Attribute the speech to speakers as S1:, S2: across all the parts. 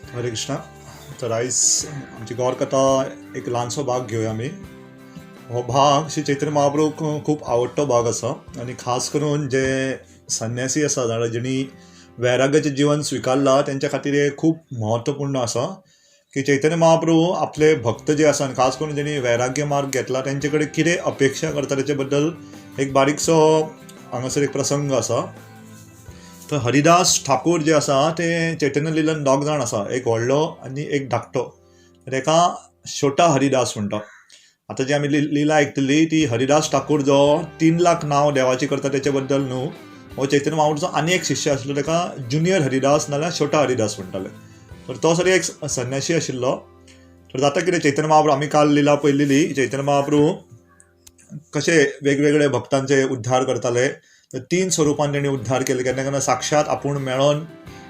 S1: हरे कृष्णा. तर आयज आमची गौर कथा एक ल्हानसो भाग घेवया आमी. हो भाग श्री चैतन्य महाप्रभूक खूब आवडटो भाग आसा आनी खास करून जे संन्यासी आसा जाल्यार जेणी वैराग्याचें जीवन स्विकारलां तेंच्या खातीर हे खूब म्हत्वपूर्ण आसा की चैतन्य महाप्रभू आपले भक्त जे आसा आनी खास करून जेणी वैराग्य मार्ग घेतला तेंचे कडेन कितें अपेक्षा करता तेचे बद्दल एक बारीकसो हांगासर एक प्रसंग आसा. तर हरिदास ठाकूर जे आसा ते चैतन्य लिलान दोग जाण आसा, एक व्हडलो आनी एक धाकटो. ताका छोटा हरिदास म्हणटा. आतां जी आमी लिला आयकतली ती हरिदास ठाकूर जो 3 लाख नांव देवाची करता तेचे बद्दल न्हू. हो चैतन्य महाप्रभूचो आनी एक शिष्य आशिल्लो ताका ज्युनियर हरिदास नाल्यार छोटा हरिदास म्हणटाले. तर तो सर एक संन्यासी आशिल्लो. तर जाता कितें चैतन्य महाप्रभू आमी काल लिला पळयलेली चैतन्य महाप्रभू कशे वेगवेगळे भक्तांचे उद्धार करताले. तर 3 स्वरुपान तेणी उद्धार केले. केन्ना केन्ना साक्षात आपूण मेळोन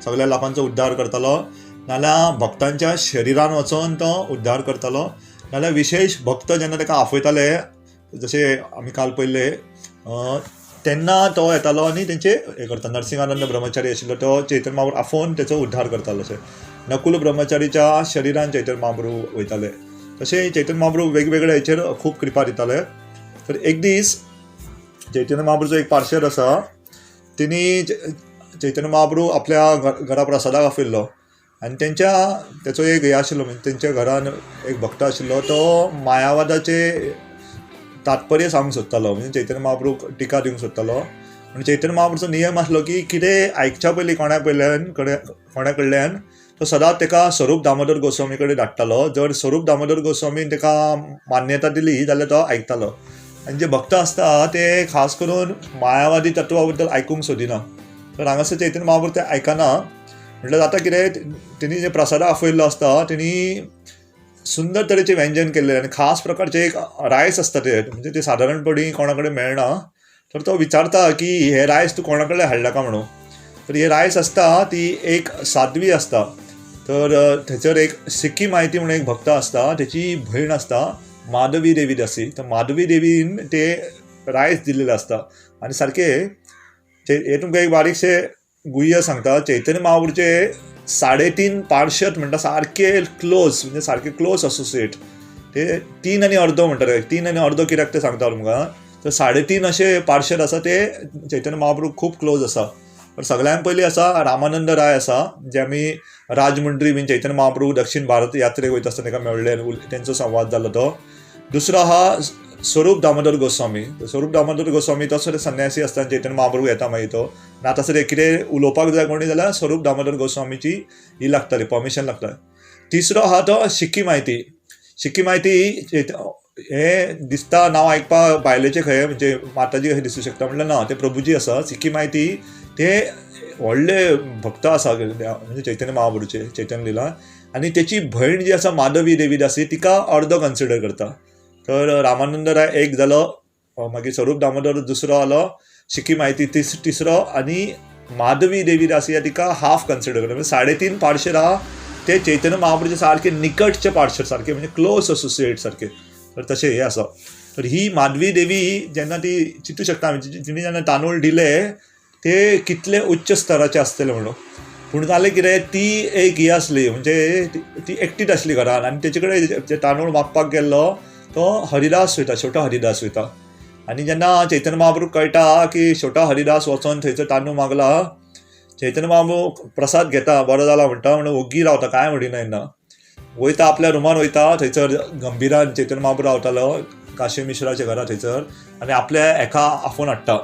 S1: सगळ्या लोकांचो उद्धार करतालो, नाल्यार भक्तांच्या शरिरान वचोन तो उद्धार करतालो, नाल्यार विशेष भक्त जेन्ना ताका आफयताले जशे आमी काल पळयले तेन्ना तो येतालो आनी तेंचे हे करता. नरसिंहानंद ब्रह्मचारी आशिल्लो तो चैतन्य महाप्रभू आफोवन तेचो उद्धार करतालो. अशें नकुल ब्रह्मचारीच्या शरिरान चैतन्य महाप्रभू वयताले. तशें चैतन्य महाप्रभू वेगवेगळे हेचेर खूब कृपा दिताले. तर एक दीस चैतन्य महाप्रभूचो एक पार्शद आसा, तेणी चैतन्य महाप्रभू आपल्या घरा प्रसादाक आफयल्लो आनी तेचो एक हे आशिल्लो, म्हणजे तेंच्या घरान एक भक्त आशिल्लो तो मायावादाचे तात्पर्य सांगूंक सोदतालो, म्हणजे चैतन्य महाप्रभूक टिका दिवंक सोदतालो. आनी चैतन्य महाप्रभूचो नियम आसलो की कितें आयकच्या पयलीं कोणा कडल्यान तो सदांच ताका स्वरूप दामोदर गोस्वामी कडेन धाडटालो. जर स्वरूप दामोदर गोस्वामीन ताका मान्यता दिली जाल्यार तो आयकतालो. आनी जे भक्त आसता ते खास करून मायावादी तत्वा बद्दल आयकूंक सोदिना. तर हांगासर चैतन्य महाप्रभू ते आयकना. म्हटल्यार जाता कितें, तेणी जे प्रसादाक आफयल्लो आसता तेणी सुंदर तरेचें व्यंजन केल्लें आनी खास प्रकारचे एक रायस आसता ते, म्हणजे ते सादारणपणी कोणा कडेन मेळना. तर तो विचारता की हे रायस तूं कोणा कडल्यान हाडला काय म्हणून. तर हे रायस आसता ती एक साध्वी आसता. तर थंयसर एक सिक्की माहिती म्हणून एक भक्त आसता, तेची भयण आसता माधवी देवी दासी. तर माधवी देवीन ते रायस दिल्लेले आसता. आनी सारके हे तुमकां एक बारीकशे गुह्य सांगता, चैतन्य महाप्रभूचे 3.5 पार्षद म्हणटा सारके क्लोज, म्हणजे सारके क्लोज असोसिएट. ते 3 आनी अर्द म्हणटाले. 3 आनी अर्द कित्याक ते सांगता तुमकां. तर 3.5 अशे पार्षद आसा ते चैतन्य महाप्रभू खूब क्लोज आसा. पण सगळ्यांत पयलीं आसा रामानंद राय आसा, जे आमी राजमंड्री बीन चैतन्य महाप्रभू दक्षिण भारत यात्रेक वयता आसतना ताका मेळ्ळे, तेंचो संवाद जालो तो. दुसरो आहा स्वरूप दामोदर गोस्वामी. स्वरूप दामोदर गोस्वामी तो सर संन्यासी आसता, चैतन्य महाप्रभू येता मागीर तो. आनी आतां सर कितें उलोवपाक जाय कोणी जाल्यार स्वरूप दामोदर गोस्वामीची ही लागताली, परमिशन लागता. तिसरो आहा तो शिक्की माहिती. शिक्की माहिती हे दिसता नांव आयकपाक बायलेचे खंय, म्हणजे माताजी खंय दिसूं शकता, म्हणल्यार ना, ते प्रभूजी आसा. सिक्की माहिती ते व्हडले भक्त आसा म्हणजे चैतन्य महाप्रभूचे चैतन्य लिला. आनी तेची भयण जी आसा माधवी देवी दासी तिका अर्द कन्सिडर करता. तर रामानंद राय एक जालो, मागीर स्वरूप दामोदर दुसरो आलो, शिक्की माहिती तिसरो आनी माधवी देवी दासी तिका हाफ कन्सिडर करता. म्हणजे 3.5 पार्षद आहा ते चैतन्य महाप्रभूचे सारके निकटचे पार्षद, सारके म्हणजे क्लोज असोसिएट सारके. तर तशें हे आसा. तर ही माधवी देवी जेन्ना ती चिंतूं शकता तिणी जेन्ना तांदूळ दिले ते कितले उच्च स्तराचे आसतले म्हणून. पूण जालें कितें, ती एक ही आसली, म्हणजे ती एकटीच आसली घरान आनी तेचे कडेन जे तांदूळ मागपाक गेल्लो तो हरिदास वयता, छोटा हरिदास वयता. आनी जेन्ना चैतन्य महाप्रभू कळटा की छोटा हरिदास वचोन थंयसर तांदूळ मागला, चैतन्य महाप्रभू प्रसाद घेता, बरो जाला म्हणटा, म्हणून ओग्गी रावता, कांय म्हणिना येना. वयता आपल्या रुमान वयता, थंयसर गंभीरान चैतन्य महाप्रभू रावतालो काशी मिश्राच्या घरा थंयसर. आनी आपल्या हेका आफोवन हाडटा,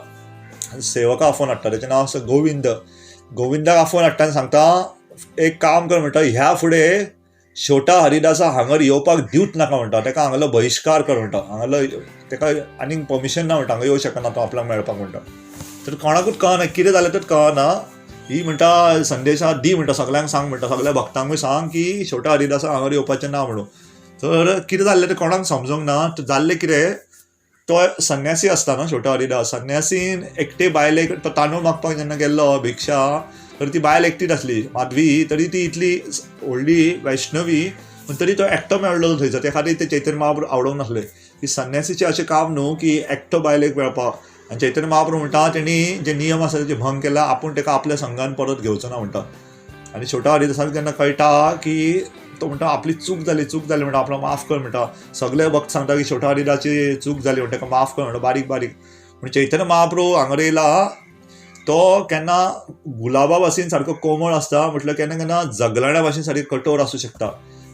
S1: सेवका आफोवन हाडटा, तेचें नांव आसा गोविंद. गोविंदाक आफोवन हाडटा आनी सांगता एक काम कर म्हणटा, ह्या फुडें छोटा हरिदासा हांगर येवपाक दिवच नाका म्हणटा, ताका हांगालो बहिश्कार कर म्हणटा, हांगालो ताका आनीक परमिशन ना म्हणटा, हांगा येवं शकना तो आपल्याक मेळपाक म्हणटा. तर कोणाकूच कळना कितें जालें तर कळना. ही म्हणटा संदेशा दी म्हणटा, सगळ्यांक सांग म्हणटा, सगळ्या भक्तांकूय सांग की छोटा हरिदासा हांगर येवपाचें ना म्हणून. तर कितें जाल्लें तें कोणाक समजूंक ना. तर जाल्लें कितें, तो संन्यासी आसता न्हू छोटा हरिदास. संन्यासीन एकटे बायलेक तो तांदूळ मागपाक जेन्ना गेल्लो भिक्षा, तर ती बायल एकटीच आसली माधवी. तरी ती इतली व्हडली वैष्णवी, पूण तरी तो एकटो मेळ्ळो थंयसर. त्या खातीर ते चैतन्य महाप्रभू आवडूंक नासले की संन्यासीचें अशें काम न्हू की एकटो बायलेक मेळपाक. आनी चैतन्य महाप्रभू म्हणटा तेणी जे नियम आसा तेचे भंग केला, आपूण ताका आपल्या संघान परत घेवचो ना म्हणटा. आनी छोटा हरिदासाक जेन्ना कळटा की तो म्हणटा आपली चूक जाली म्हणटा आपलो माफ कर म्हणटा. सगळे भक्त सांगता की छोटा हरिदाची चूक जाली म्हणटा ताका माफ कर म्हणटा बारीक बारीक. पूण चैतन्य महाप्रभू हांगा येयला तो केन्ना गुलाबा भाशेन सारको कोमळ आसता म्हटल्यार केन्ना केन्ना जगलाण्या भाशेन सारको कठोर आसूं शकता.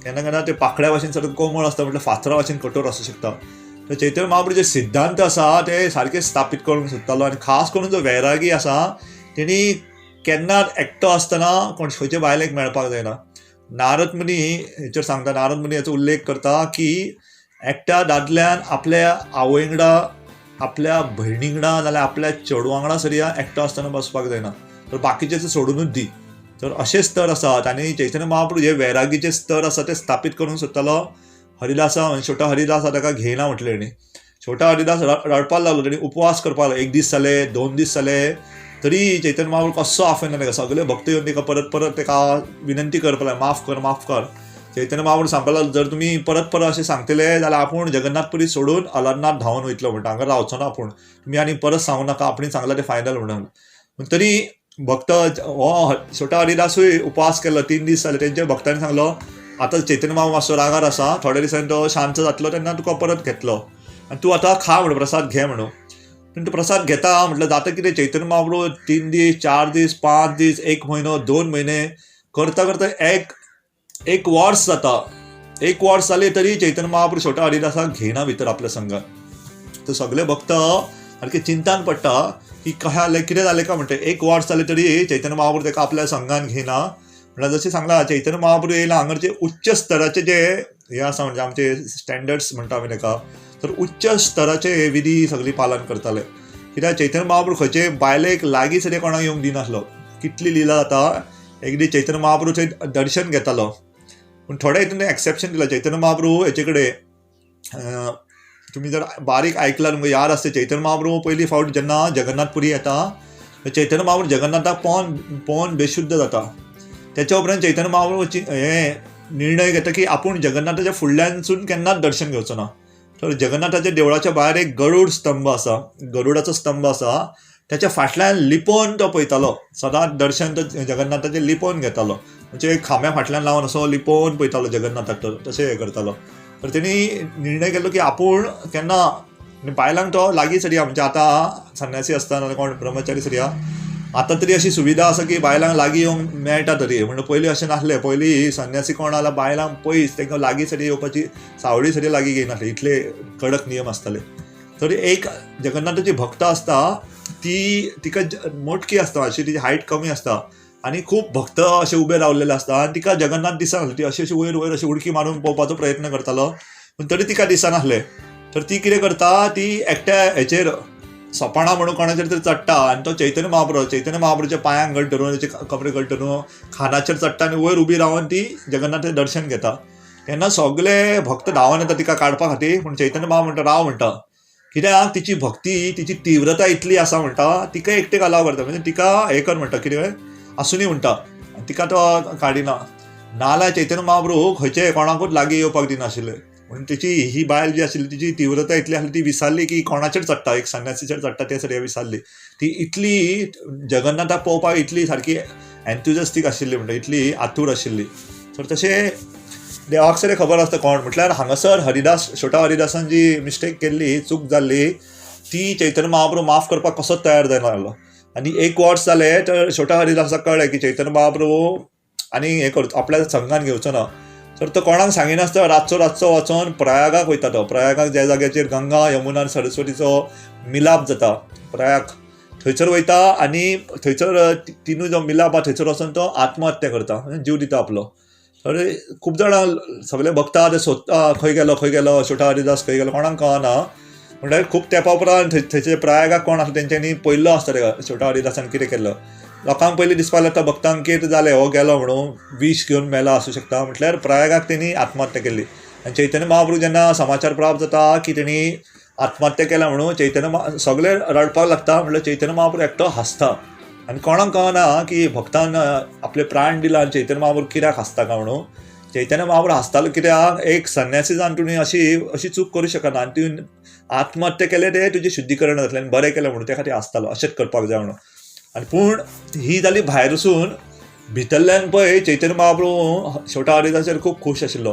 S1: केन्ना केन्ना ते पाखड्या भाशेन सारको कोमळ आसता म्हटल्यार फातरा भाशेन कठोर आसूं शकता. तर चैतन्य महाप्रभूचे सिद्धांत आसा ते सारके स्थापीत करूंक सोदतालो. आनी खास करून जो वैरागी आसा तेणी केन्नाच एकटो आसतना कोण खंयच्या बायलेक मेळपाक जायना. नारद मुनी हेचेर सांगता, नारद मुनी हेचो उल्लेख करता की एकट्या दादल्यान आपल्या आवयंगडा, आपल्या भयणींगडा नाल्यार आपल्या चेडवांगडा सरिया एकटो आसतना बसपाक जायना, तर बाकीचे सोडूनच दी. तर अशे स्तर आसात. आनी चैतन्य महाप्रभू जे वैरागीचे स्तर आसा ते स्थापीत करूंक सोदतालो. हरिदासा छोटा हरिदास ताका घेयना म्हटलें तेणी. छोटा हरिदास रडपाक लागलो. तेणी उपवास करपाक लागलो. 1 दीस जाले, 2 दीस जाले, तरी चैतन्य महाप्रभू कसो आफयना ताका. सगळे भक्त येवन ताका परत परत ताका विनंती करपाक लागले, माफ कर माफ कर. चैतन्य महाप्रभू सांगपाक लागलो जर तुमी परत परत अशें सांगतले जाल्यार आपूण जगन्नाथपुरी सोडून अलारनाथ धांवन वयतलो म्हणटा. हांगा रावचो ना आपूण. तुमी आनी परत सांगू नाका, आपणी सांगला ते फायनल म्हणून. पूण तरी भक्त हो छोटा हरिदासूय उपवास केलो. 3 दीस जाले. तेंच्या भक्तांनी सांगलो आतां चैतन्य महाप्रभू मातसो रागार आसा, थोड्या दिसांनी तो शांत जातलो तेन्ना तुका परत घेतलो आनी तूं आतां खा म्हणून प्रसाद घे म्हणून. पूण तो प्रसाद घेता म्हटल्यार जाता कितें चैतन्य महाप्रभू 3 दीस 4 दीस 5 दीस 1 म्हयनो 2 म्हयने करता करता एक वर्स जाता. 1 वर्स जाले तरी चैतन्य महाप्रभू छोटा हरिदासाक घेयना भितर आपल्या संघात. तर सगळे भक्त सारखे चिंतान पडटा की कशें जालें, कितें जालें काय म्हणटा. 1 वर्स जाले तरी चैतन्य महाप्रभू ताका आपल्या संघान घेयना. म्हळ्यार जशें सांगलां चैतन्य महाप्रभू येयला हांगाचे उच्च स्तराचे जे हे आसा म्हणजे आमचे स्टँडर्ड्स म्हणटा आमी ताका, तर उच्च स्तराचे हे विधी सगळी पालन करताले. कित्याक चैतन्य महाप्रभू खंयचे बायलेक लागीं सरी कोणाक येवंक दिनासलो. कितली लिला जाता. एक दीस चैतन्य महाप्रभूचें दर्शन घेतालो. पूण थोडे हितून एक्सेप्शन दिलां. चैतन्य महाप्रभू हेचे कडेन तुमी जर बारीक आयकलां तुमकां याद आसता चैतन्य महाप्रभू पयली फावट जेन्ना जगन्नाथपुरी येता चैतन्य महाप्रभू जगन्नाथाक पळोवन बेशुद्ध जाता. त्याच्या उपरांत चैतन्य महाप्रभू हे निर्णय घेता की आपूण जगन्नाथाच्या फुडल्यानसून केन्नाच दर्शन घेवचो ना. तर जगन्नाथाच्या देवळाच्या भायर एक गरुड स्तंभ आसा, गरुडाचो स्तंभ आसा, त्याच्या फाटल्यान लिपोवन तो पळयतालो. सदांच दर्शन तो जगन्नाथाचें लिपोवन घेतालो. म्हणजे एक खांब्या फाटल्यान लावन असो लिपोवन पळयतालो जगन्नाथाक. तो तशें हें करतालो. तर तेणी निर्णय केलो की आपूण केन्ना बायलांक तो लागीं सरिया म्हणजे आतां संन्यासी आसता नाल्यार कोण ब्रह्मचारी सरिया आतां तरी अशी सुविधा आसा की बायलांक लागीं येवंक मेळटा तरी. म्हणजे पयलीं अशें नासलें. पयलीं संन्यासी कोण जाल्यार बायलांक पयस तांकां लागीं सरी येवपाची सावळी सरी लागीं घेयनासले. इतले कडक नियम आसताले. तर एक जगन्नाथाची भक्त आसता तिका मोटकी आसता, अशी तिची हायट कमी आसता आनी खूब भक्त अशे उबे रावलेले आसता आनी तिका जगन्नाथ दिसनासले. ती अशी वयर वयर अशी उडकी मारून पळोवपाचो प्रयत्न करतालो पूण तरी तिका दिसनासलें. तर ती कितें करता, ती एकट्या हेचेर सोपाणा म्हणून कोणाचेर तरी चडटा आनी तो चैतन्य महाप्रभूच्या पांयांक घट धरून तेचे कमरे घट धरून खानाचेर चडटा आनी वयर उबी रावन ती जगन्नाथाचें दर्शन घेता. तेन्ना सगळे भक्त धांवन येता तिका काडपा खातीर. पूण चैतन्य महाप्रभू म्हणटा राव म्हणटा. कित्याक तिची भक्ती तिची तीव्रता इतली आसा म्हणटा तिका एकटेक अलाव करता. म्हणजे तिका हें कर म्हणटा कितें आसुनी म्हणटा. तिका तो काडिना. नाल्यार चैतन्य महाप्रभू खंयचे कोणाकूच लागीं येवपाक दिनाशिल्ले. म्हणून तिची ही बायल जी आशिल्ली तिची तीव्रता इतली आसली ती विसारली की कोणाचेर चडटा, एक संन्यासीचेर चडटा ते सरी विसारली. ती इतली जगन्नाथाक पळोवपाक इतली सारकी एन्थुजियास्टीक आशिल्ली म्हणटा, इतली आतूर आशिल्ली. तर तशें देवाक सरी खबर आसता कोण म्हटल्यार हांगासर हरिदास छोटा हरिदासान जी मिस्टेक केल्ली, चूक जाल्ली ती चैतन्य महाप्रभू माफ करपाक कसोच तयार जायना जालो. आनी 1 वर्स जालें तर छोटा हरिदासाक कळ्ळें की चैतन्य महाप्रभू आनी हें करता आपल्या संघान घेवचो ना. तर तो कोणाक सांगिनासतना रातचो वचोन प्रयागाक वयता. तो प्रयागाक ज्या जाग्याचेर गंगा यमुना आनी सरस्वतीचो मिलाप जाता प्रयाग थंयसर वयता आनी थंयसर तिनूय जो मिलाप आसा थंयसर वचोन तो आत्महत्या करता, जीव दिता आपलो. तर खूब जाणां सगळे भक्त ते सोदता खंय गेलो छोटा हरिदास खंय गेलो कोणाक कळना. म्हणल्यार खूब तेंपा उपरांत थंयचे प्रयागाक कोण आसता तेंच्यांनी पळयल्लो आसता तेका छोटा हरिदासान कितें केल्लो. लोकांक पयलीं दिसपाक लागता भक्तांक कितें जालें हो गेलो म्हणून विश घेवन मेला आसूं शकता. म्हटल्यार प्रयागाक तेणी आत्महत्या केल्ली. आनी चैतन्य महाप्रभू जेन्ना समाचार प्राप्त जाता की तेणी आत्महत्या केल्या म्हणून चैतन्य सगळे रडपाक लागता. म्हटल्यार चैतन्य महाप्रभू एकटो हांसता आनी कोणाक कळना की भक्तान आपले प्राण दिला आनी चैतन्य महाप्रभू कित्याक हांसता काय म्हणून. चैतन्य महाप्रभू हांसतालो कित्याक एक संन्यासी जावन तुवें अशी चूक करूं शकना आनी तुवें आत्महत्या केलें तें तुजें शुद्धीकरण जातलें आनी बरें केलें म्हणून त्या खातीर हांसतालो. अशेंच करपाक जाय म्हणून. आनी पूण ही जाली भायर वचून भितरल्यान पळय चैतन्य महाप्रभू शेवटा हरिदासाचेर खूब खूश आशिल्लो.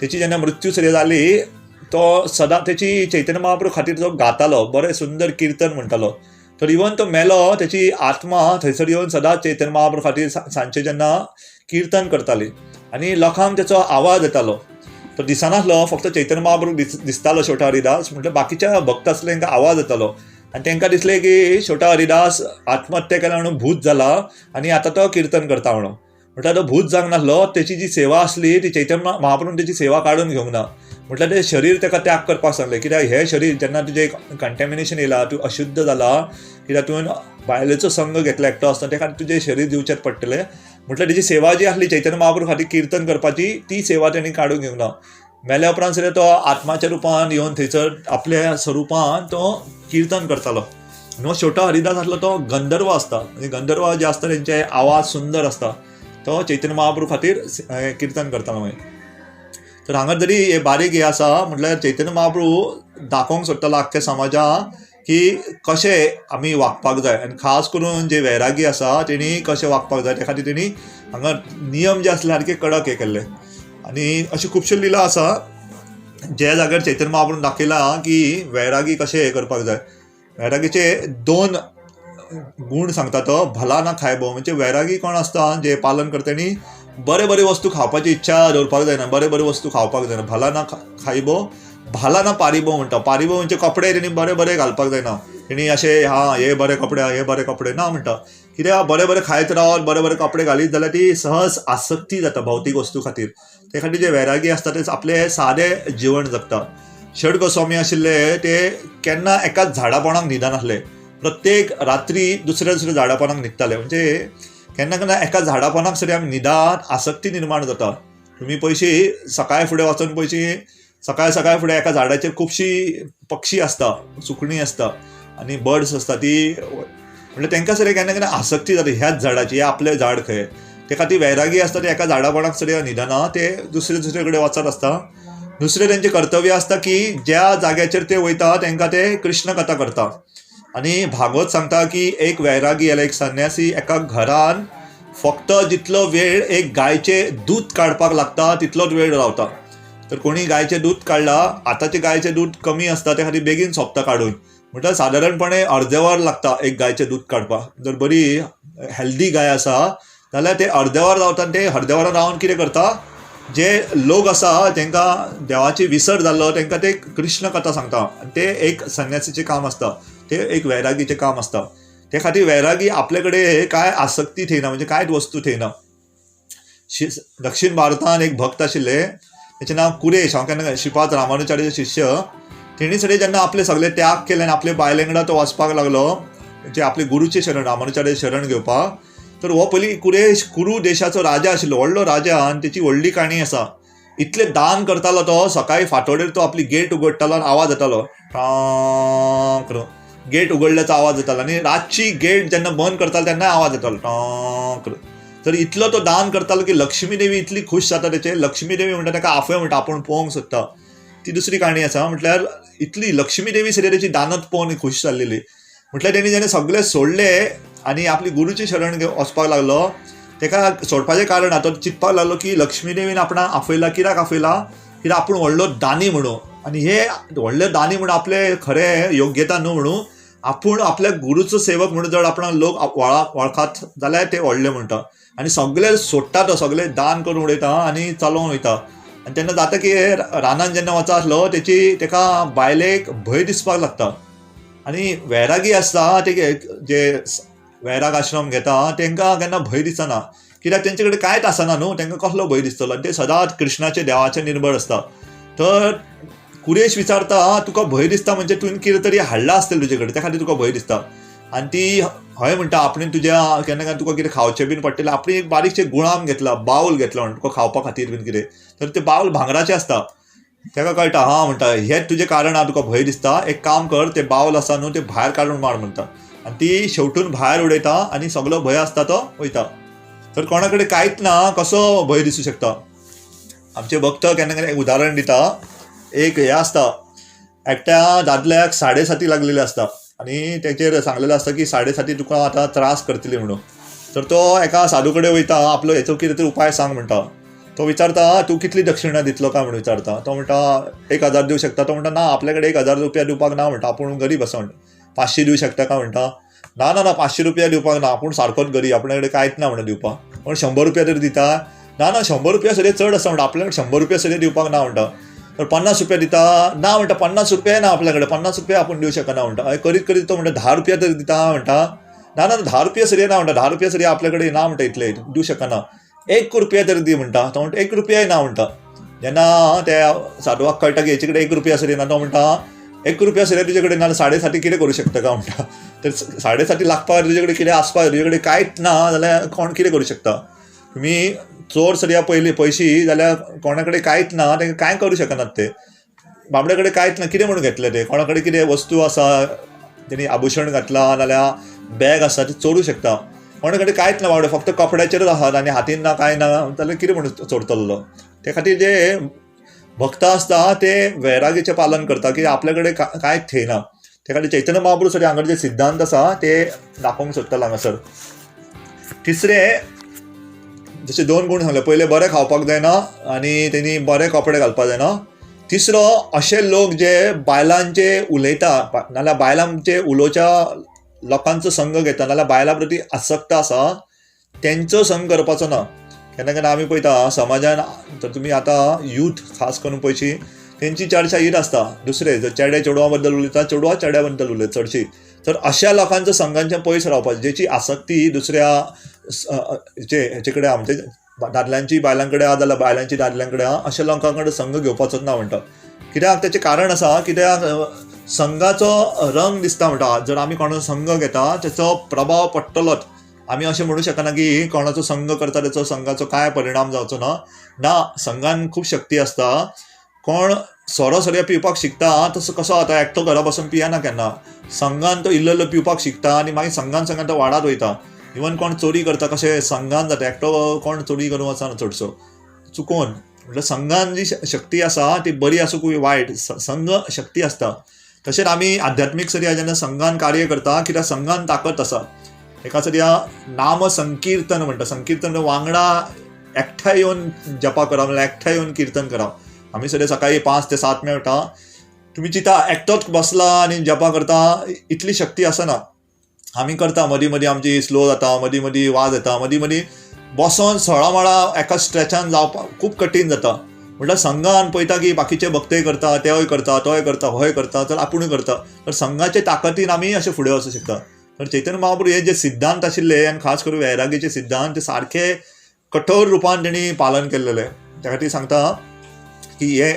S1: तेची जेन्ना मृत्यू सरी जाली तो सदां तेची चैतन्य महाप्रभू खातीर तो गातालो, बरें सुंदर कीर्तन म्हणटालो. तर इवन तो मेलो तेची आत्मा थंयसर येवन सदांच चैतन्य महाप्रभू खातीर सांजचे जेन्ना कीर्तन करताली आनी लोकांक तेचो आवाज येतालो. तो दिसनासलो, फक्त चैतन्य महाप्रभू दिसतालो शेवटा हरिदास, म्हणजे बाकीच्या भक्त आसले तांकां आवाज येतालो आनी तांकां दिसलें की शेवटा हरिदास आत्महत्या केल्या म्हणून भूत जाला आनी आतां तो कीर्तन करता म्हणून. म्हटल्यार तो भूत जावंक नासलो, तेची जी सेवा आसली ती चैतन्य महाप्रभून तेची सेवा काडून घेवंक ना. म्हटल्यार तें शरीर ताका त्याग करपाक सांगलें, कित्याक हें शरीर जेन्ना तुजें कंटॅमिनेशन येयलां, तूं अशुद्ध जाला, कित्याक तुवें बायलेचो संग घेतला एकटो आसता, त्या खातीर तुजें शरीर दिवचेंच पडटलें. म्हटल्यार तेची सेवा जी आसली चैतन्य महाप्रभू खातीर कीर्तन करपाची, ती सेवा तेणी काडून घेवंक ना. मेल्या उपरांत सुद्दां तो आत्माच्या रुपान येवन थंयसर आपल्या स्वरुपान तो कीर्तन करतालो. नो शेवटो हरिदास आसलो तो गंधर्व आसता, म्हणजे गंधर्व जे आसता तेंचे आवाज सुंदर आसता. तो चैतन्य महाप्रभू खातीर कीर्तन करतालो मागीर. तर हांगा जरी हे बारीक हे आसा, म्हटल्यार चैतन्य महाप्रभू दाखोवंक सोदतालो आख्ख्या समाजाक की कशें आमी वागपाक जाय, आनी खास करून जे वैरागी आसा तेणी कशें वागपाक जाय, त्या खातीर तेणी हांगा नियम जे आसले सारके कडक हे केल्ले. आनी अश्यो खुबश्यो लिला आसा ज्या जाग्यार चैतन्य महाप्रभून दाखयलां की वैरागी कशें हे करपाक जाय. वैरागीचे 2 गूण सांगता तो. भला ना खायबो, म्हणजे वैरागी कोण आसता जे पालन करता तेणी बरे बरे वस्तू खावपाची इच्छा दवरपाक जायना, बरे बरे वस्तू खावपाक जायना. भला ना खायबो, भाला ना पारिबो म्हणटा. पारिबो म्हणजे कपडे तेणी बरे बरे घालपाक जायना. तेणी अशें हे बरे कपडे, हे बरे कपडे ना म्हणटा. कित्याक बरे बरे खायत रावत, बरे बरे कपडे घालीत जाल्यार ती सहज आसक्ती जाता भौतीक वस्तू खातीर. ते खातीर जे वैरागी आसता ते आपले सादे जीवन जगता. षड गोस्वामी आशिल्ले ते केन्ना एकाच झाडापोंडाक न्हिदनासले, प्रत्येक रात्री दुसऱ्या दुसऱ्या झाडापोंडाक न्हिदताले. म्हणजे केन्ना केन्ना एका झाडापोंडाक सरी आमी न्हिदात आसक्ती निर्माण जाता. तुमी पयशीं सकाळी फुडें वचून पयशीं सकाळी फुडें एका झाडाचेर खुबशीं पक्षी आसता, सुकणीं आसता आनी बर्ड्स आसता. ती म्हणजे तांकां सरी केन्ना केन्ना आसक्ती जाता ह्याच झाडाची, हे आपलें झाड खंय. ते खातीर वैरागी आसता ते एका झाडापोंडाक सरी न्हिदना, ते दुसरे दुसरे कडेन वचत आसता. दुसरें तेंचें कर्तव्य आसता की ज्या जाग्याचेर ते वयता तांकां ते कृष्ण कथा करता. आनी भागवत सांगता की एक वैरागी जाल्यार एक संन्यासी एका घरान फक्त जितलो वेळ एक गायचें दूध काडपाक लागता तितलोच वेळ रावता. तर कोणी गायचें दूध काडलां, आतांचें गायचें दूध कमी आसता त्या खातीर बेगीन सोंपता काडून. म्हटल्यार सादारणपणे अर्दे वर लागता एक गायचें दूध काडपाक. जर बरी हेल्दी गाय आसा जाल्यार ते अर्दे वर रावता. ते अर्दे वरान रावन कितें करता, जे लोक आसा तांकां देवाची विसर जाल्लो तांकां ते कृष्ण कथा सांगता. ते एक संन्यासीचें काम आसता, ते एक वैरागीचें काम आसता. ते खातीर वैरागी आपले कडेन कांय आसक्ती थेयना, म्हणजे कांयच वस्तू थेयना. दक्षिण भारतांत एक भक्त आशिल्ले, तेचें नांव कुरेश. हांव केन्ना श्रीपाद रामानुचार्याचो शिश्य. तेणी सगळे जेन्ना आपले सगळे त्याग केले आनी आपले बायलेंगडा तो वचपाक लागलो जे आपले गुरूचे शरण रामानुचार्य शरण घेवपाक. तर हो पयलीं कुरेश कुरू देशाचो राजा आशिल्लो, व्हडलो राजा. आनी तेची व्हडली काणी आसा. इतले दान करतालो तो. सकाळी फांतोडेर तो आपली गेट उगडटालो आनी आवाज येतालो टां करून. गेट उगडल्याचो आवाज येतालो आनी रातची गेट जेन्ना बंद करतालो तेन्ना आवाज येतालो टां करून. तर इतलो तो दान करतालो की लक्ष्मी देवी इतली खूश जाता तेचे. लक्ष्मी देवी म्हणटा ताका आफय म्हणटा, आपूण पळोवंक सोदता. ती दुसरी काणी आसा. म्हटल्यार इतली लक्ष्मी देवी सरी तेची दानत पळोवन खूश जाल्लेली. म्हटल्यार तेणी जेन्ना सगळे सोडले आनी आपली गुरूची शरण वचपाक लागलो, ताका सोडपाचें कारण तो चिंतपाक लागलो की लक्ष्मी देवीन आपणाक आपयला, कित्याक आपयला, कित्याक आपूण व्हडलो दानी म्हणून. आनी हे व्हडले दानी म्हणून आपले खरें योग्यता न्हू म्हणून आपूण आपल्या गुरूचो सेवक म्हणून जर आपणाक लोक वळखात जाल्यार ते व्हडले म्हणटा. आनी सगळे सोडटा तो, सगळे दान करून उडयता आनी चलोवन वयता. आनी तेन्ना जाता की रानान जेन्ना वचा आसलो ताका बायलेक भंय दिसपाक लागता. आनी वैरागी आसता ते जे वैराग आश्रम घेता तांकां केन्ना भंय दिसना, कित्याक तेंचे कडेन कांयच आसना न्हू. तांकां कसलो भंय दिसतलो. ते सदांच कृष्णाचे देवाचे निर्भर आसता. तर कुरेश विचारता, तुका भंय दिसता म्हणजे तुवें कितें तरी हाडलां आसतलें तुजे कडेन, त्या खातीर तुका भंय दिसता. आनी ती हय म्हणटा, आपणें तुज्या केन्ना केन्ना तुका कितें खावचें बीन पडटलें, आपणें एक बारीकशें गुळाम घेतला, बावल घेतलो म्हण तुका खावपा खातीर बीन कितें. तर तें बावल भांगराचें आसता. ताका कळटा, हां म्हणटा हेंच तुजें कारण आहा तुका भंय दिसता. एक काम कर, तें बावल आसा न्हू तें भायर काडून मार म्हणटा. आनी ती शेवटून भायर उडयता आनी सगळो भंय आसता तो वयता. तर कोणा कडेन कांयच ना कसो भंय दिसूं शकता. आमचे भक्त केन्ना केन्ना एक उदाहरण दिता. एक हे आसता, एकट्या दादल्याक 7:30 लागलेले आसता आनी तेचेर सांगलेलें आसता की 7:30 तुका आतां त्रास करतली म्हणून. तर तो एका साधू कडेन वयता, आपलो हेचो कितें तरी उपाय सांग म्हणटा. तो विचारता तूं कितली दक्षिणा दितलो काय म्हणून विचारता. तो म्हणटा 1,000 दिवं शकता. तो म्हणटा ना, आपल्याकडे 1,000 रुपया दिवपाक ना म्हणटा, आपूण गरीब आसा म्हणटा. 500 दिवं शकता काय म्हणटा. ना ना ना 500 रुपया दिवपाक ना, आपूण सारकोच गरीब, आपल्या कडेन कांयच ना म्हणटा दिवपाक. पण 100 रुपया तरी दिता. ना ना 100 रुपया सगळे चड आसा म्हणटा, आपल्याकडे 100 रुपया सगळे दिवपाक ना म्हणटा. तर 50 रुपया दिता. ना म्हणटा 50 रुपया ना आपल्याकडे, 50 रुपया आपूण दिवं शकना म्हणटा. हय करीत करीत तो म्हणटा 10 रुपया तरी दिता म्हणटा. ना ना 10 रुपया सरी ना म्हणटा, 10 रुपया सरी आपल्याकडे ना म्हणटा, इतले दिवं शकना. 1 रुपया तरी दी म्हणटा. तो म्हणटा 1 रुपयाय ना म्हणटा. जेन्ना त्या साधूवाक कळटा की हेचे कडेन 1 रुपया सरी ना, तो म्हणटा 1 रुपया सरी तुजे कडेन ना, 7.5 कितें करूं शकता काय म्हणटा. तर 7.5 लागपाक तुजे कडेन कितें आसपाक, तुजे कडेन कांयच ना जाल्यार कोण कितें करूं शकता. तुम्ही चोर सरिया पयलीं पयशी जाल्यार कोणा कडेन कांयच ना, तेंकां कांय करूं शकनात ते. बाबडे कडेन कांयच ना, कितें म्हणून घेतले ते. कोणा कडेन कितें वस्तू आसा, तेणी आभुशण घातला नाल्यार बॅग आसा ती चोरूं शकता. कोणा कडेन कांयच ना बाबडे, फक्त कपड्याचेरच आसात आनी हातीन ना कांय ना जाल्यार कितें म्हणून चोरतलो. ते खातीर जे भक्त आसता ते वैरागीचें पालन करता की आपल्या कडेन कांयच थेयना. ते खातीर चैतन्य महाप्रभू सरी हांगर जे सिद्धांत आसा ते दाखोवंक सोदतालो हांगासर. तिसरें, जशे 2 गूण सांगले, पयले बरें खावपाक जायना आनी तेणी बरे कपडे घालपाक जायना. तिसरो, अशे लोक जे बायलांचे उलयता नाल्यार बायलांचे उलोवच्या लोकांचो संग घेता नाल्यार बायलां प्रती आसक्त आसा, तेंचो संग करपाचो ना. केन्ना केन्ना आमी पळयता समाजान, तर तुमी आतां यूथ खास करून पळयची, तेंची चर्चा हीच आसता. दुसरे जर चेडे चेडवां बद्दल उलयता, चेडवां चेड्या बद्दल उलयता चडशी. तर अशा लोकांचो संघांच्यान पयस रावपाचें, जेची आसक्ती दुसऱ्या हेचे कडेन, आमचे दादल्यांची बायलां कडेन आहा जाल्यार बायलांची दादल्यां कडेन आहा, अशा लोकां कडेन संघ घेवपाचोच ना म्हणटा. कित्याक तेचें कारण आसा, कित्याक संघाचो रंग दिसता म्हणटा. जर आमी कोणाचो संघ घेता तेचो प्रभाव पडटलोच. आमी अशें म्हणूं शकना की कोणाचो संघ करता तेचो संघाचो कांय परिणाम जावचो ना. ना, संघान खूब शक्ती आसता. कोण सोरो सरिया पिवपाक शिकता तसो कसो आता एकटो घरा बसून पियना केन्ना. संघान तो इल्लो पिवपाक शिकता आनी मागीर संघान तो वाडत वयता. इवन कोण चोरी करता कशें संघान जाता, एकटो कोण चोरी करूं वचना चडसो चुकोवन. म्हणल्यार संघान जी शक्ती आसा ती बरी आसूं वायट, संघ शक्ती आसता. तशेंच आमी आध्यात्मीक सरिया जेन्ना संघान कार्य करता, कित्याक संघान ताकद आसा. एका सरिया नाम संकीर्तन म्हणटा. संकीर्तन वांगडा एकठांय येवन जपा करप नाल्यार एकठांय येवन कीर्तन करप. आमी सगळे सकाळी 5 ते 7 मेळटा. तुमी चिंता एकटोच बसला आनी जपा करता, इतली शक्ती आसना. आमी करता मदीं मदीं आमची स्लो जाता, मदीं मदीं वाज येता, मदीं मदीं बसोन 16 माळा एका स्ट्रेचान जावपाक खूब कठीण जाता. म्हणल्यार संघान पळयता की बाकीचे भक्तय करता, तेवय करता, तोय करता, होय करता, तर आपुणूय करता. तर संघाचे ताकदीन आमी अशे फुडें वचूं शकता. तर चैतन्य महाप्रभू हे जे सिद्धांत आशिल्ले आनी खास करून वैरागीचे सिद्धांत, ते सारखे कठोर रुपान तेणी पालन केल्लेले. त्या खातीर सांगता की हे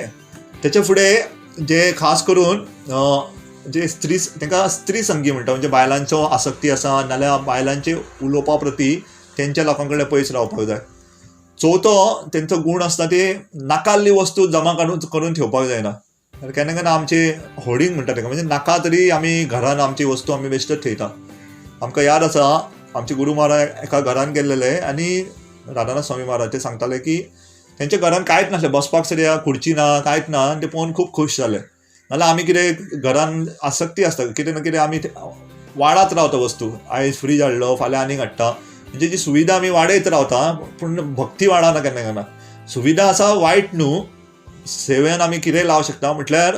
S1: तेचे फुडें जे खास करून जे तांकां स्त्री संगी म्हणटा. म्हणजे बायलांचो आसक्ती आसा नाल्यार बायलांचे उलोवपा प्रती तेंच्या लोकां कडेन पयस रावपाक जाय. चवथो तेंचो गूण आसता ते नाकाल्ली वस्तू जमा करून ठेवपाक जायना. केन्ना केन्ना आमचे होर्डिंग म्हणटा ताका, म्हणजे नाका तरी आमी घरान आमची वस्तू आमी बेश्टच थेयता. आमकां याद आसा आमचे गुरू महाराज एका घरान गेल्लेले आनी राधानाथ स्वामी महाराज ते सांगताले की तेंच्या घरान कांयच नासलें, बसपाक सरिया खुर्ची ना, कांयच ना. आनी ते पळोवन खूब खूश जाले. नाल्यार आमी कितें घरान आसक्ती आसता, कितें ना कितें आमी वाडत रावता वस्तू. आयज फ्रीज हाडलो, फाल्यां आनीक हाडटा. म्हणजे जी सुविधा आमी वाडयत रावता, पूण भक्ती वाडना केन्ना केन्ना. सुविधा आसा वायट न्हू, सेवेन आमी कितेंय लावं शकता, म्हटल्यार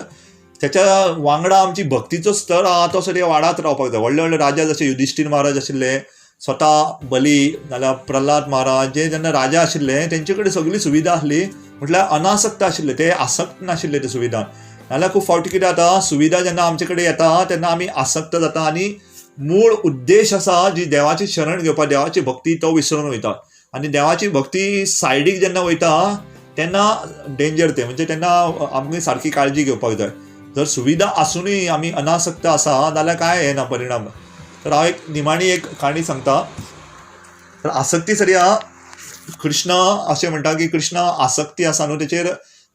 S1: त्याच्या वांगडा आमची भक्तीचो स्तर आहा तो सगळें वाडत रावपाक जाय. व्हडले व्हडले राजा जशे युधिष्ठीर महाराज आशिल्ले, स्वता बली नाल्यार प्रल्हाद महाराज जे जेन्ना राजा आशिल्ले तेंचे कडेन सगळी सुविधा आसली, म्हटल्यार अनासक्त आशिल्ले, ते आसक्त नाशिल्ले ते सुविधान. नाल्यार खूब फावटी कितें जाता, सुविधा जेन्ना आमचे कडेन येता तेन्ना आमी आसक्त जाता आनी मूळ उद्देश आसा जी देवाची शरण घेवपाक, देवाची भक्ती, तो विसरून वयता. आनी देवाची भक्ती सायडीक जेन्ना वयता तेन्ना डेंजर ते, म्हणजे तेन्ना आमकां सारकी काळजी घेवपाक जाय. जर सुविधा आसुनूय आमी अनासक्त आसा जाल्यार कांय येना परिणाम. तर हांव एक निमाणी एक काणी सांगता. तर आसक्ती सरिया कृष्ण अशें म्हणटा की कृष्ण आसक्ती आसा न्हू, तेचेर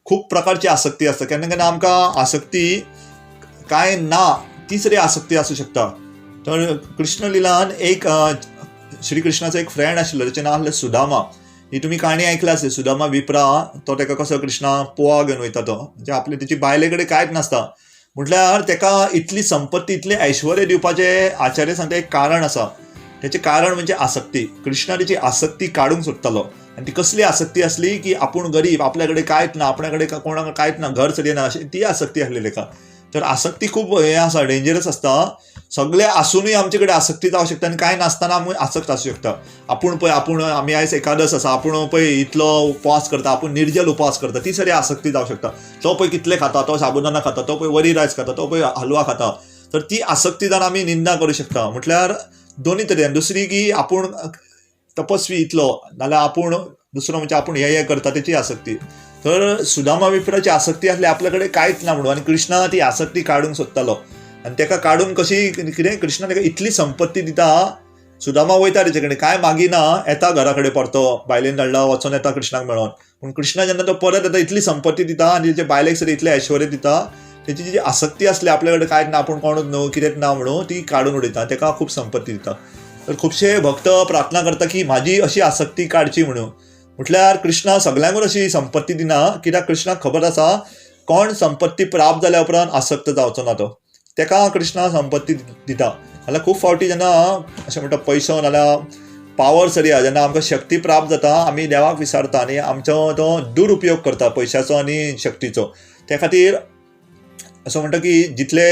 S1: खूब प्रकारची आसक्ती आसता. केन्ना केन्ना आमकां आसक्ती कांय ना ती सरी आसक्ती आसूं शकता. तर कृष्ण लिलान एक श्री कृष्णाचो एक फ्रेंड आशिल्लो, तेचें नांव आसलें सुदामा. ही तुमी काणी आयकला आसली. सुदामा विप्रा, तो ताका कसो कृष्णा पोवा घेवन वयता. तो म्हणजे आपले तेची बायले कडेन कांयच नासता, म्हटल्यार ताका इतली संपत्ती, इतले ऐश्वर्य दिवपाचें आचार्य सांगता एक कारण आसा. त्याचे कारण म्हणजे आसक्ती. कृष्ण त्याची आसक्ती काढूंक सोदतालो. आणि ती कसली आसक्ती असली की आपूण गरीब, आपल्याकडे कांयच ना, आपल्याकडे कोणाकडे कांयच ना, घर चलयना, अशी ती आसक्ती आसली ताका. तर आसक्ती खूप हे आसा, डेंजरस असता. सगळे आसूनय आमचे कडेन आसक्ती जावं शकता आनी कांय नासतना आमी आसक्त आसूं शकता. आपूण आमी आयज एकादस आसा, आपूण पळय इतलो उपवास करता, आपूण निर्जल उपवास करता, ती सरी आसक्ती जावं शकता. तो पळय कितले खाता, तो साबुदाना खाता, तो पळय वरी रायस खाता, तो पळय हलवा खाता. तर ती आसक्ती जावन आमी निंदा करूं शकता. म्हटल्यार दोनी तरेन. दुसरी की आपूण तपस्वी इतलो, नाल्यार आपूण दुसरो म्हणजे आपूण हे करता त्याची आसक्ती. तर सुदामा विप्राची आसक्ती आसली आपल्याकडे कांयच ना म्हणून, आनी कृष्णा ती आसक्ती काडूंक सोदतालो. आनी ताका काडून कशी कितें, कृष्ण ताका इतली संपत्ती दिता. सुदामा वयता तेचे कडेन, कांय मागिना, येता घरा कडेन परतो, बायलेन धाडला वचोन येता कृष्णाक मेळोन. पूण कृष्ण जेन्ना तो परत येता इतली संपत्ती दिता आनी तेचे बायलेक सर इतलें ऐश्वर्य दिता. त्याची जी आसक्ती असली आपल्याकडे कांयच ना, आपूण कोणूच न्हू, कितेंच ना म्हणून ती काडून उडयता, ताका खूब संपत्ती दिता. तर खुबशे भक्त प्रार्थना करता की म्हाजी अशी आसक्ती काडची म्हणून. म्हटल्यार कृष्णा सगळ्यांकूच अशी संपत्ती दिना, कित्याक कृष्णाक खबर आसा कोण संपत्ती प्राप्त जाल्या उपरांत आसक्त जावचो ना तो. ताका कृष्णा संपत्ती दिता. जाल्यार खूब फावटी जेन्ना अशें म्हणटा पयसो नाल्यार पावर सरी आसा, जेन्ना आमकां शक्ती प्राप्त जाता, आमी देवाक विसारता आनी आमचो तो दुरुपयोग करता पयशाचो आनी शक्तीचो. त्या खातीर असं म्हणटा की जितले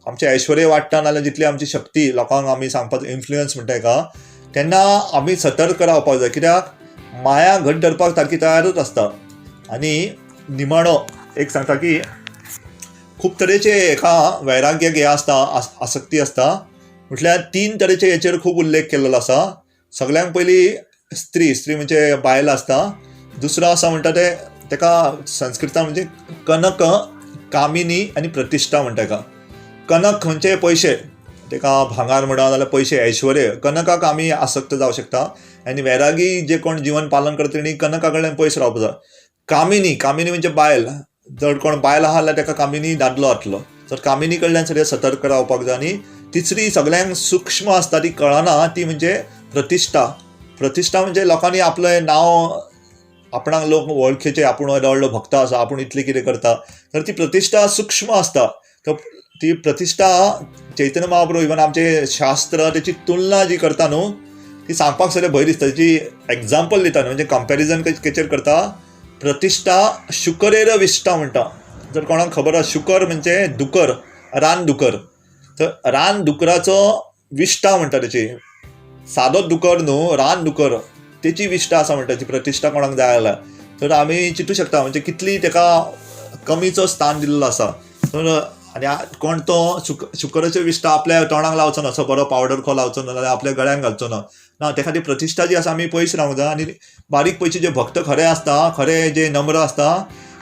S1: आमचे ऐश्वर्य वाडटा नाल्यार जितली आमची शक्ती लोकांक आमी सांगपाचो इन्फ्लुयन्स म्हणटा हेका, तेन्ना आमी सतर्क रावपाक जाय. कित्याक माया घट धरपाक सारकी तयारूच आसता. आनी निमाणो एक सांगता की खूब तरेचे एका वैराग्याक हे आसता, आसक्ती आसता. म्हटल्यार 3 तरेचे हेचेर खूब उल्लेख केल्लो आसा. सगळ्यांक पयली स्त्री म्हणजे बायल आसता. दुसरो आसा म्हणटा ते ताका संस्कृतान म्हणजे कनक, कामिनी आनी प्रतिश्ठा म्हणटा ताका. कनक म्हणजे पयशे, ताका भांगार म्हणा नाल्यार पयशे, ऐश्वर्य. कनकाक आमी आसक्त जावं शकता. आनी वैरागी जे कोण जीवन पालन करता तेणी कनका कडल्यान पयस रावपाक जाय. कामिनी म्हणजे बायल. जर कोण बायल आहा जाल्यार ताका कामिनी दादलो जातलो. तर कामिनी कडल्यान सगळें सतर्क रावपाक जाय. आनी तिसरी सगळ्यांक सूक्ष्म आसता, ती कळना, ती म्हणजे प्रतिश्ठा. प्रतिश्ठा म्हणजे लोकांनी आपलें नांव, आपणाक लोक वळखीचे, आपूण व्हडलो भक्त आसा, आपूण इतली कितें करता. तर ती प्रतिश्ठा सूक्ष्म आसता. तर ती प्रतिश्ठा चैतन्य महाप्रभू इवन आमचे शास्त्र त्याची तुलना जी करता न्हू, ती सांगपाक सगळें भंय दिसता. जी एग्जाम्पल दिता न्हू, म्हणजे कंपॅरिजन केचेर करता. प्रतिश्ठा शुकरेर विश्टा म्हणटा. जर कोणाक खबर आसा, शुकर म्हणजे दुकर, रानदुकर. तर रानदुकराचो विश्टा म्हणटा, तेची सादो दुकर न्हू, रानदुकर, तेची विश्टा आसा म्हणटा. ती प्रतिश्ठा कोणाक जाय जाल्यार. तर आमी चिंतूं शकता म्हणजे कितली ताका कमीचो स्थान दिल्लो आसा. तर आनी कोण तो शुकराचो विश्टा आपल्या तोंडाक लावचो ना, असो बरो पावडर खो लावचो ना, नाल्यार आपल्या गळ्यान घालचो ना. त्या खातीर प्रतिश्ठा जी आसा आमी पयस रावंक जाय. आनी बारीक पयशे जे भक्त खरे आसता, खरे जे नम्र आसता,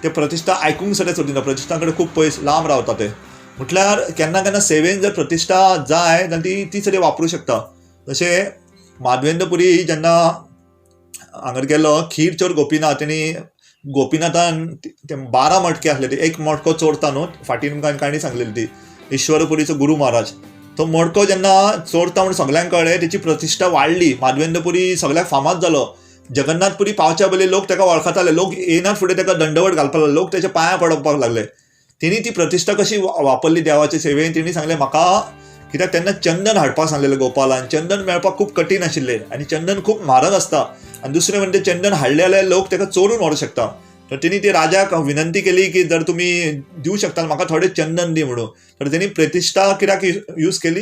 S1: ते प्रतिश्ठा आयकूंक सगळें सोदिना. प्रतिश्ठा कडेन खूब पयस लांब रावता ते. म्हटल्यार केन्ना केन्ना सेवेन जर प्रतिश्ठा जाय जाल्यार ती सरी वापरूं शकता. जशें माधवेंद्र पुरी जेन्ना हांगर गेलो, खीर चोर गोपीनाथ, तेणी गोपीनाथान ते 12 मटके आसले, ते एक मटको चोरता न्हू. फाटीं तुमकां काणी सांगलेली ती ईश्वरपुरीचो गुरू महाराज. तो मडको जेन्ना चोरता म्हणून सगळ्यांक कळ्ळें, तेची प्रतिश्ठा वाडली. माधवेंद्र पुरी सगळ्याक फामाद जालो. जगन्नाथपुरी पावच्या पयलीं लोक ताका वळखताले. लोक येनात फुडें ताका दंडवट घालपाक लागले. लोक ताच्या पांयां पडपाक लागले. तेणी ती प्रतिश्ठा कशी वापरली देवाचे सेवेन. तेणी सांगलें म्हाका, कित्याक तेन्ना चंदन हाडपाक सांगलेलें गोपालान. चंदन मेळपाक खूब कठीण आशिल्लें आनी चंदन खूब म्हारग आसता. आनी दुसरें म्हणजे चंदन हाडलें जाल्यार लोक ताका चोरून व्हरूंक शकता. तर तेणी ती राजाक विनंती केली की जर तुमी दिवं शकता म्हाका थोडें चंदन दी म्हणून. तर तेणी प्रतिश्ठा कित्याक यूज केली,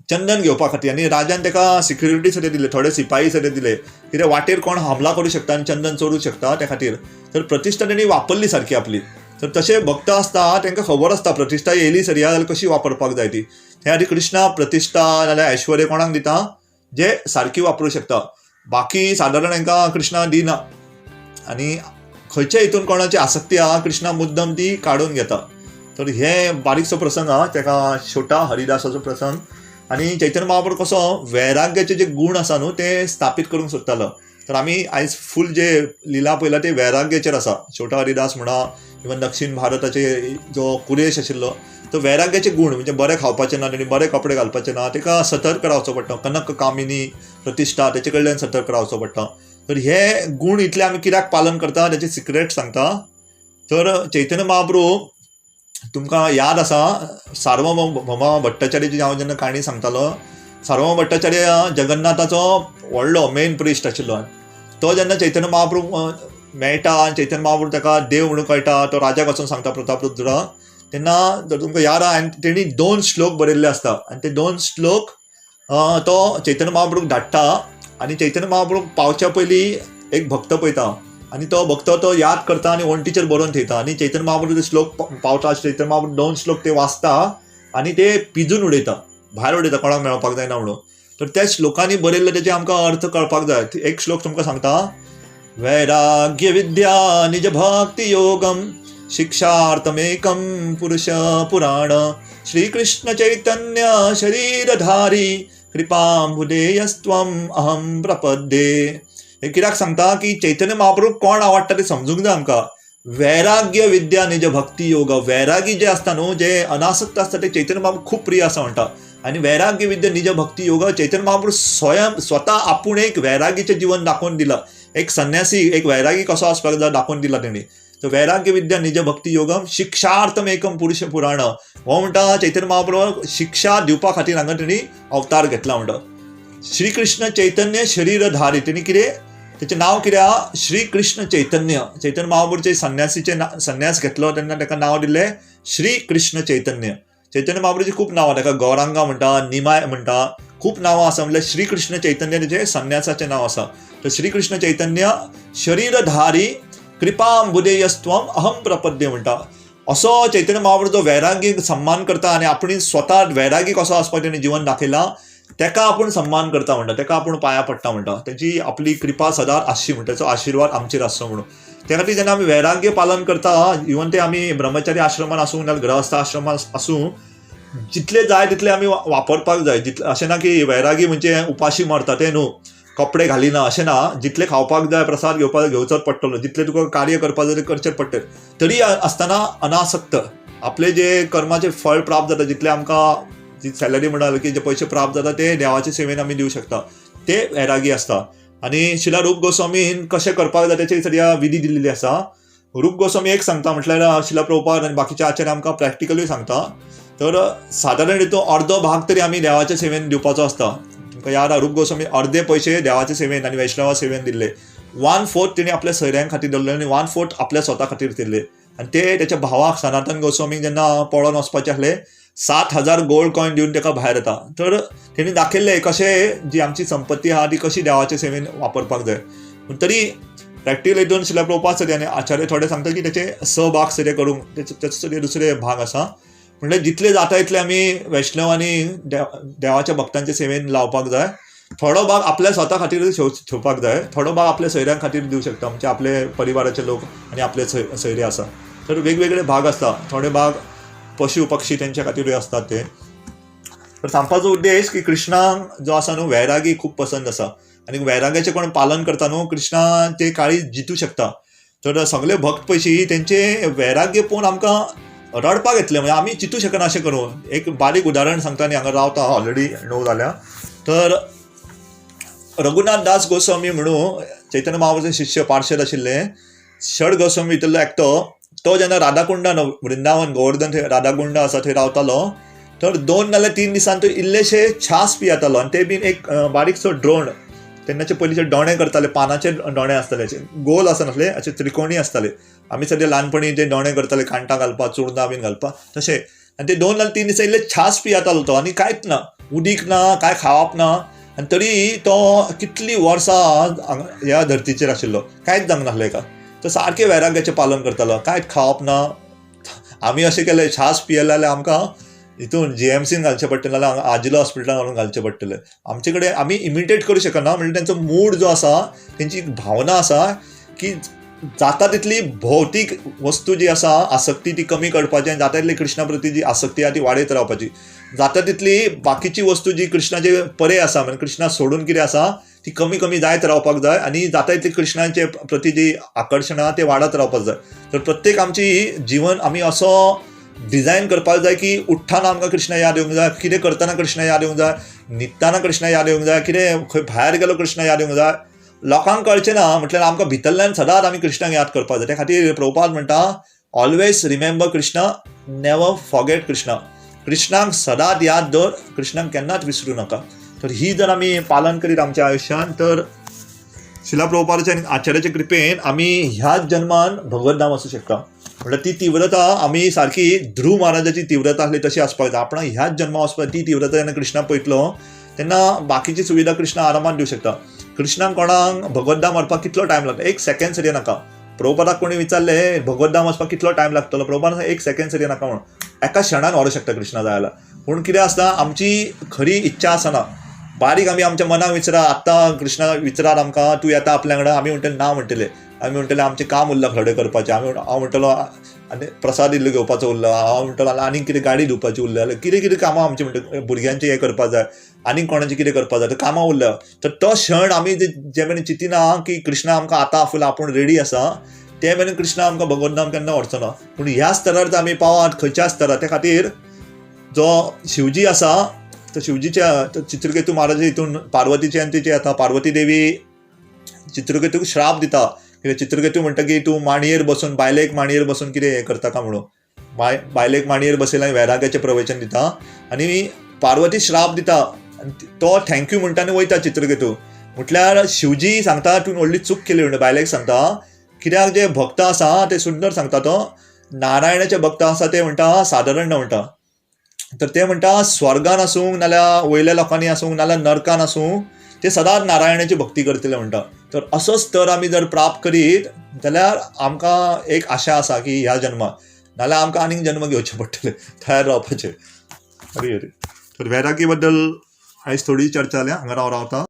S1: चंदन घेवपा खातीर. आनी राजान ताका सिक्युरिटी सगळे दिले, थोडे सिपाही सगळे दिले, कित्याक वाटेर कोण हमला करूं शकता आनी चंदन चोरूं शकता त्या खातीर. तर प्रतिश्ठा तेणी वापरली सारकी आपली. तर तशे भक्त आसता तांकां खबर आसता प्रतिश्ठा येयली सरी जाल्यार कशी वापरपाक जाय ती. त्या खातीर कृष्णा प्रतिश्ठा नाल्यार ऐश्वर्य कोणाक दिता, जे सारकी वापरूं शकता. बाकी सादारण हांकां कृष्णा दिना. आनी खंयच्या हितून कोणाची आसक्ती आहा, कृष्णा मुद्दम ती काडून घेता. तर हे बारीकसो प्रसंग आहा, ताका छोटा हरिदासाचो प्रसंग. आनी चैतन्य महाप्रभू कसो वैराग्याचे जे गुण आसा न्हू, ते स्थापीत करूंक सोदतालो. तर आमी आयज फूल जे लिला पळयला ते वैराग्याचेर आसा. छोटा हरिदास म्हणा, इवन दक्षिण भारताचे जो कुरेश आशिल्लो, तो वैराग्याचे गुण म्हणजे बरें खावपाचें ना, तेणी बरे कपडे घालपाचे ना, ताका सतर्क रावचो पडटा. कनक, कामिनी, प्रतिश्ठा, तेचे कडल्यान सतर्क रावचो पडटा. तर हे गुण इतले आमी कित्याक पालन करता, तेचे सिक्रेट सांगता. तर चैतन्य महाप्रभू तुमकां याद आसा, सार्वभौम भट्टाचार्याची हांव जेन्ना काणी सांगतालो, सार्वभौम भट्टाचार्य जगन्नाथाचो व्हडलो मेन प्रिस्ट आशिल्लो. तो जेन्ना चैतन्य महाप्रभू मेळटा आनी चैतन्य महाप्रभू ताका देव म्हणून कळटा, तो राजाक वचून सांगता प्रतापरुद्र, तेन्ना जर तुमकां याद आहा तेणी 2 श्लोक बरयल्ले आसता आनी ते 2 श्लोक तो चैतन्य महाप्रभूक धाडटा आनी चैतन्य महाप्रभू पावच्या पयलीं एक भक्त पळयता आनी तो भक्त तो याद करता आनी वण्टीचेर बरोवन थेयता आनी चैतन्य महाप्रभू ते श्लोक पावता, चैतन्य महाप्रभू 2 श्लोक ते वाचता आनी ते पिजून उडयता, भायर उडयता, कोणाक मेळपाक जायना म्हणून. तर त्या श्लोकांनी बरयल्ले तेजे आमकां अर्थ कळपाक जाय. एक श्लोक तुमकां सांगता, वैराग्य विद्या निज भक्ति योगम शिक्षार्थमेकं पुरुष पुराण श्रीकृष्ण चैतन्य शरीरधारी कृपांबुदेयस्त्वम अहम प्रपद्ये. हे कित्याक सांगता की चैतन्य महाप्रभू कोण आवडटा ते समजूंक जाय आमकां. वैराग्य विद्या निज भक्ती योग, वैरागी जे असता न्हू, जे अनासक्त असता ते चैतन्य महाप्रभू खूप प्रिय असा म्हणटा. आणि वैराग्य विद्या निज भक्ती योग, चैतन्य महाप्रभू स्वतः आपूण एक वैरागीचे जीवन दाखवून दिला. एक संन्यासी, एक वैरागी कसो आसपाक जाय दाखवून दिला तेणी. तर वैराग्य विद्या निज भक्ती योगम शिक्षार्थम एकम पुरुष पुराण हो म्हणटा चैतन्य महाप्रभू शिक्षा दिवपा खातीर हांगा तेणी अवतार घेतला म्हणटा. श्रीकृष्ण चैतन्य शरीरधारी, तेणी कितें तेचें नांव कितें आहा, श्री कृष्ण चैतन्य. चैतन्य महाप्रभूचे संन्यास घेतलो तेन्ना ताका नांव दिल्लें श्री कृष्ण चैतन्य. चैतन्य महाप्रभूची खूप नांवां, ताका गौरांगा म्हणटा, निमाय म्हणटा, खूप नांवां आसा. म्हणल्यार श्री कृष्ण चैतन्य तेचें संन्यासाचें नांव आसा. तर श्री कृष्ण चैतन्य शरीरधारी कृपांबुदेयस्त्वम अहम प्रपद्ये म्हणटा. असो चैतन्य महाप्रभूचो वैरागी सन्मान करता आनी आपुणी स्वता वैरागी कसो आसपाक तेणें जीवन दाखयलां, तेका आपूण सन्मान करता म्हणटा, तेका आपूण पांया पडटा म्हणटा. तेची आपली कृपा सदांच आसची म्हणटा, तेचो आशिर्वाद आमचेर आसचो म्हणून. त्या खातीर जेन्ना आमी वैराग्य पालन करता, इवन ते आमी ब्रह्मचारी आश्रमान आसूं नाल्यार गृहस्थ आश्रमांत आसूं, जितले जाय तितले आमी वापरपाक जाय. अशें ना की वैरागी म्हणजे उपाशी मरता ते न्हू, कपडे घालिना अशें ना. जितले खावपाक जाय, प्रसाद घेवचोच पडटलो, जितले तुका कार्य करपाक जाय करचेच पडटलें. तरी आसतना अनासक्त आपले जे कर्माचे फळ प्राप्त जाता, जितले आमकां जी सॅलरी म्हणा की जे पयशे प्राप्त जाता ते देवाचे सेवेन आमी दिवं शकता, ते वैरागी आसता. आनी शिला रूप गोस्वामीन कशें करपाक जाय तेची सगळ्या विधी दिल्ली आसा. रूप गोस्वामी एक सांगता, म्हटल्यार शिला प्रभुपाद आनी बाकीचे आचार्य आमकां प्रॅक्टिकली सांगता. तर सादारण हितून अर्दो भाग तरी आमी देवाच्या सेवेन दिवपाचो आसता. तुमकां याद आहा, रूप गोस्वामी अर्दे पयशे देवाचे सेवेन आनी वैष्णवा सेवेन दिल्ले. 1/4 तेणी आपल्या सोयऱ्यां खातीर दवरले आनी 1/4 आपल्या स्वता खातीर दिल्ले. आनी ते तेच्या भावाक सनातन गोस्वामीक जेन्ना पळोवन वचपाचे आसले, 7,000 गोल्ड कॉइन दिवन ताका भायर येता. तर तेणी दाखयल्लें कशें जी आमची संपत्ती आहा ती कशी देवाचे सेवेन वापरपाक जाय. पूण तरी प्रॅक्टिकल हितून शिला प्रभुपाद सरी आनी आचार्य थोडे सांगता की तेचे भाग सगळे करूंक, तेचे दुसरे भाग आसा. म्हणजे जितले जाता तितले आमी वैष्णव आनी देवाच्या भक्तांच्या सेवेन लावपाक जाय. थोडो भाग आपल्या स्वता खातीर ठेवपाक जाय, थोडो भाग आपल्या सोयऱ्यां खातीर दिवं शकता, म्हणजे आपले परिवाराचे लोक आनी आपले सोयरे आसा. तर वेगवेगळे भाग आसता. थोडे भाग पशु पक्षी तेंच्या खातीरूय असतात ते. तर सांगपाचो उद्देश की कृष्णाक जो आसा न्हू वैरागी खूप पसंत आसा आनी वैराग्याचे कोण पालन करता न्हू कृष्णा ते काळी जितू शकता. तर सगळे भक्त पयशी तेंचे वैराग्य पळोवन आमकां रडपाक येतलें, म्हणजे आमी चिंतू शकना अशें करून. एक बारीक उदाहरण सांगता आनी हांगा रावता, ऑलरेडी 9 जाल्या. तर रघुनाथ दास गोस्वामी म्हणून चैतन्य महाप्रभूचे शिष्य पार्षद आशिल्ले, षड गोस्वामी भितरलो एकटो. तो जेन्ना राधाकुंडान वृंदावन गोवर्धन राधाकुंड आसा थंय रावतालो, तर 2 नाल्यार 3 दिसान तो इल्लेशे छास पियेतालो आनी ते बीन एक बारीकसो ड्रोण. तेन्नाचे पयलींचे दोणे करताले, पानाचे दोणे आसताले, गोल आसनासले, अशे त्रिकोणी आसताले. आमी सद्या ल्हानपणी जे दोणे करताले कांटां घालपाक, चुरदां बीन घालपाक तशें. आनी ते 2 नाल्यार 3 दिसा इल्ले छास पियेतालो तो, आनी कांयच ना, उदीक ना, काय खावप ना. आनी तरी तो कितलीं वर्सां ह्या धर्तीचेर आशिल्लो, कांयच जावंक नासलें एका. तो सारकें वैराग्याचें पालन करतालो, कांयच खावप ना. आमी अशें केलें, छास पियेलें जाल्यार आमकां हितून GMCन घालचें पडटलें, नाल्यार आजिलो हॉस्पिटलान व्हरून घालचें पडटलें. आमचे कडेन आमी इमिटेट करूं शकना, म्हणजे तेंचो मूड जो आसा, तेंची भावना आसा की जाता तितली भौतीक वस्तू जी आसा आसक्ती ती कमी करपाची, जाता तितली कृष्णा प्रती जी आसक्ती आहा ती वाडयत रावपाची. जाता तितली बाकीची वस्तू जी कृष्णाचे परे आसा, म्हणजे कृष्णा सोडून कितें आसा ती कमी कमी जायत रावपाक जाय. आनी जाता तितली कृष्णाचे प्रती जी आकर्शण आहा ते वाडत रावपाक जाय. तर प्रत्येक आमची जीवन आमी असो डिझायन करपाक जाय की उठ्ठाना आमकां कृष्णा याद येवंक जाय, कितें करतना कृष्णा याद येवंक जाय, न्हिदताना कृष्णा याद येवंक जाय, कितें खंय भायर गेलो कृष्णा याद येवंक जाय. लोकांक कळचें ना, म्हटल्यार आमकां भितरल्यान सदांच आमी कृष्णाक याद करपाक जाय. त्या खातीर प्रभुपाद म्हणटा, always remember Krishna, never forget Krishna. कृष्णाक सदांच याद दवर, कृष्णाक केन्नाच विसरूं नाका. तर ही जर आमी पालन करीत आमच्या आयुश्यान तर शिला प्रभुपादाच्या आनी आचार्याच्या कृपेन आमी ह्याच जन्मान भगवत धाम वचूं शकता. म्हणल्यार ती तीव्रता आमी सारकी ध्रुव महाराजाची तीव्रता आसली तशी आसपाक जाय. आपण ह्याच जन्मा वचपाक ती तीव्रता जेन्ना कृष्णा पळयतलो तेन्ना बाकीची सुविधा कृष्णा आरामात दिवंक शकता. कृष्णाक कोणाक भगवत धाम व्हरपाक कितलो टायम लागता? 1 सेकंड सरी नाका. प्रभुपादाक कोणी विचारले भगवत धाम वचपाक कितलो टायम लागतलो? प्रभुपादान 1 सेकंड सरी नाका म्हणून एका क्षणान व्हरोंक शकता कृष्णा जाय जाल्यार. पूण कितें आसता आमची खरी इच्छा आसना. बारीक आमी आमच्या मनाक विचारा आत्तां कृष्णा विचारात आमकां तूं येता आपल्या वांगडा, आमी म्हणटले ना म्हणटले. आमी म्हणटले आमचें काम उरलां थोडें करपाचें. हांव म्हणटलो आनी प्रसाद इल्लो घेवपाचो उरलो. हांव म्हणटलो आनी कितें गाडी धुवपाची उरली जाल्यार कितें कितें कामां आमची म्हणटा भुरग्यांचें हें करपाक जाय आनी कोणाचें कितें करपाक जाय तर कामां उरल्या. तर तो क्षण आमी जे मेरेन चिंतिना की कृष्णा आमकां आतां फूल आपूण रेडी आसा ते मेरेन कृष्णा आमकां भगवत धाम केन्ना व्हरचो ना. पूण ह्या स्तरार जर आमी पावात खंयच्या स्तरार त्या खातीर जो शिवजी आसा तो शिवजीच्या चित्रकेतू महाराज हितून पार्वतीचे आनी तिचे आतां पार्वती देवी चित्रकेतूक श्राप दिता. कित्याक चित्रकेतू म्हणटा की तूं माणयेर बसून बायलेक माणयेर बसून कितें हें करता काय म्हणून बायलेक माणयेर बसयलें आनी वैराग्याचें प्रवचन दिता आनी पार्वती श्राप दिता आनी तो थँक्यू म्हणटा आनी वयता चित्रकेतू. म्हटल्यार शिवजी सांगता तूं व्हडली चूक केली म्हणटा बायलेक सांगता. कित्याक जे भक्त आसा ते सुंदर सांगता तो नारायणाचे भक्त आसा ते म्हणटा सादारण ना म्हणटा. तर ते म्हणटा स्वर्गान आसूं नाल्यार वयल्या लोकांनी आसूं नाल्यार नरकान आसूं ते सदांच नारायणाची भक्ती करतले म्हणटा. तर असो स्तर आमी जर प्राप्त करीत जाल्यार आमकां एक आशा आसा की ह्या जन्माक नाल्यार आमकां आनीक जन्म घेवचे पडटले तयार रावपाचे. हरी हरी. तर वैरागी बद्दल आयज थोडी चर्चा जाल्या हांगा रावता.